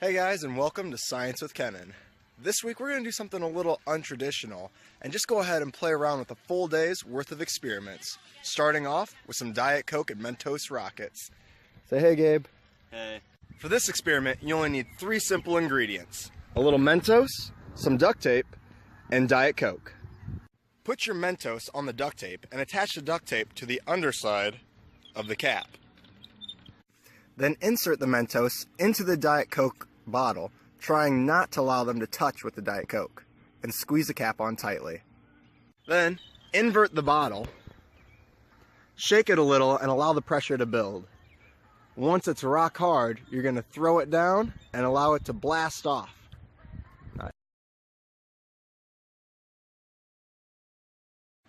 Hey guys, and welcome to Science with Kennen. This week we're going to do something a little untraditional and just go ahead and play around with a full day's worth of experiments, starting off with some Diet Coke and Mentos rockets. Say hey, Gabe. Hey. For this experiment, you only need 3 simple ingredients: a little Mentos, some duct tape, and Diet Coke. Put your Mentos on the duct tape and attach the duct tape to the underside of the cap. Then insert the Mentos into the Diet Coke bottle, trying not to allow them to touch with the Diet Coke, and squeeze the cap on tightly. Then invert the bottle, shake it a little, and allow the pressure to build. Once it's rock hard, you're going to throw it down and allow it to blast off.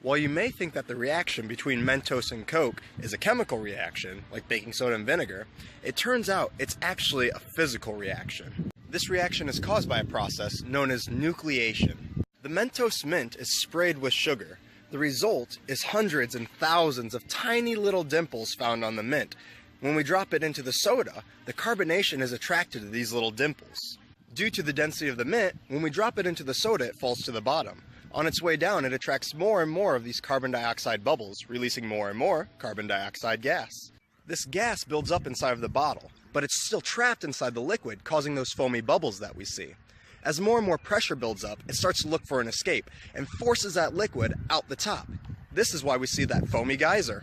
While you may think that the reaction between Mentos and Coke is a chemical reaction, like baking soda and vinegar, it turns out it's actually a physical reaction. This reaction is caused by a process known as nucleation. The Mentos mint is sprayed with sugar. The result is hundreds and thousands of tiny little dimples found on the mint. When we drop it into the soda, the carbonation is attracted to these little dimples. Due to the density of the mint, when we drop it into the soda, it falls to the bottom. On its way down, it attracts more and more of these carbon dioxide bubbles, releasing more and more carbon dioxide gas. This gas builds up inside of the bottle, but it's still trapped inside the liquid, causing those foamy bubbles that we see. As more and more pressure builds up, it starts to look for an escape and forces that liquid out the top. This is why we see that foamy geyser.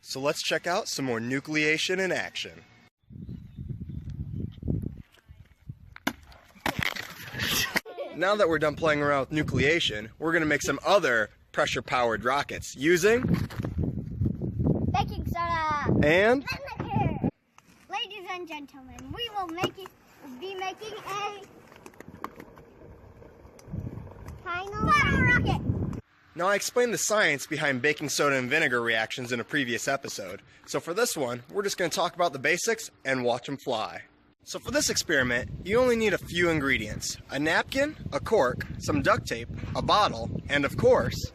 So let's check out some more nucleation in action. Now that we're done playing around with nucleation, we're going to make some other pressure-powered rockets using baking soda and vinegar. Ladies and gentlemen, we will be making a final bottle rocket. Now, I explained the science behind baking soda and vinegar reactions in a previous episode, so for this one, we're just going to talk about the basics and watch them fly. So for this experiment, you only need a few ingredients: a napkin, a cork, some duct tape, a bottle, and of course,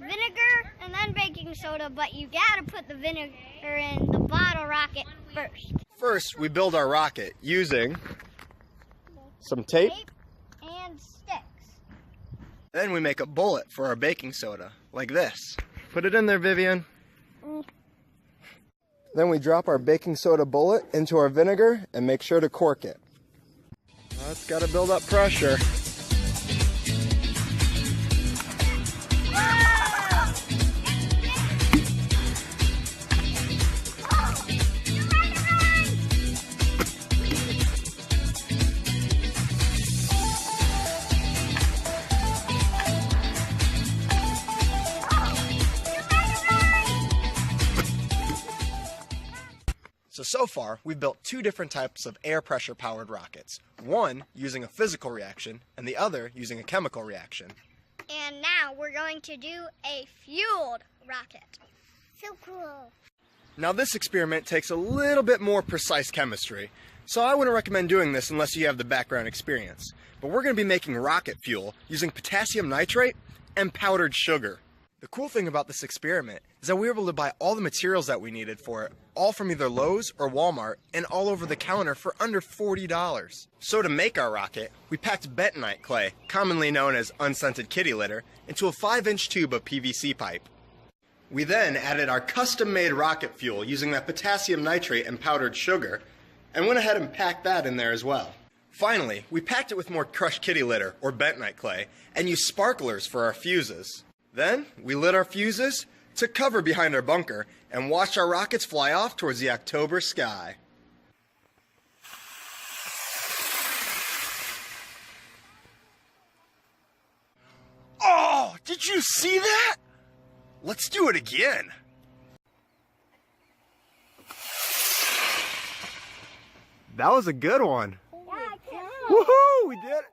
vinegar and then baking soda, but you gotta put the vinegar in the bottle rocket first. First, we build our rocket using some tape, and sticks. then we make a bullet for our baking soda, like this. Put it in there, Vivian. Then we drop our baking soda bullet into our vinegar and make sure to cork it. Now it's got to build up pressure. So far, we've built 2 different types of air pressure powered rockets. One using a physical reaction and the other using a chemical reaction. And now we're going to do a fueled rocket. So cool. Now this experiment takes a little bit more precise chemistry, so I wouldn't recommend doing this unless you have the background experience. But we're going to be making rocket fuel using potassium nitrate and powdered sugar. The cool thing about this experiment is that we were able to buy all the materials that we needed for it, all from either Lowe's or Walmart, and all over the counter for under $40. So to make our rocket, we packed bentonite clay, commonly known as unscented kitty litter, into a 5-inch tube of PVC pipe. We then added our custom-made rocket fuel using that potassium nitrate and powdered sugar, and went ahead and packed that in there as well. Finally, we packed it with more crushed kitty litter, or bentonite clay, and used sparklers for our fuses. Then, we lit our fuses, took cover behind our bunker, and watched our rockets fly off towards the October sky. Oh, did you see that? Let's do it again. That was a good one. Woohoo, we did it.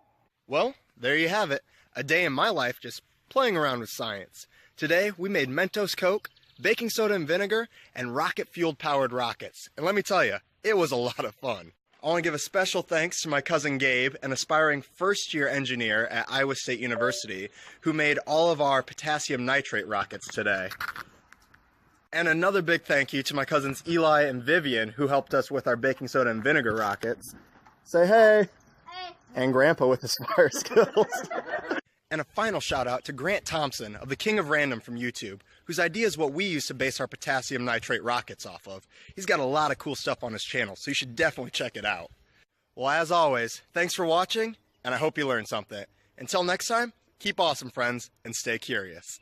Well, there you have it. A day in my life just playing around with science. Today, we made Mentos Coke, baking soda and vinegar, and rocket-fueled powered rockets. And let me tell you, it was a lot of fun. I want to give a special thanks to my cousin Gabe, an aspiring first-year engineer at Iowa State University, who made all of our potassium nitrate rockets today. And another big thank you to my cousins Eli and Vivian, who helped us with our baking soda and vinegar rockets. Say hey! Hey. And Grandpa with his fire skills. And a final shout out to Grant Thompson of the King of Random from YouTube, whose idea is what we use to base our potassium nitrate rockets off of. He's got a lot of cool stuff on his channel, so you should definitely check it out. Well, as always, thanks for watching, and I hope you learned something. Until next time, keep awesome, friends, and stay curious.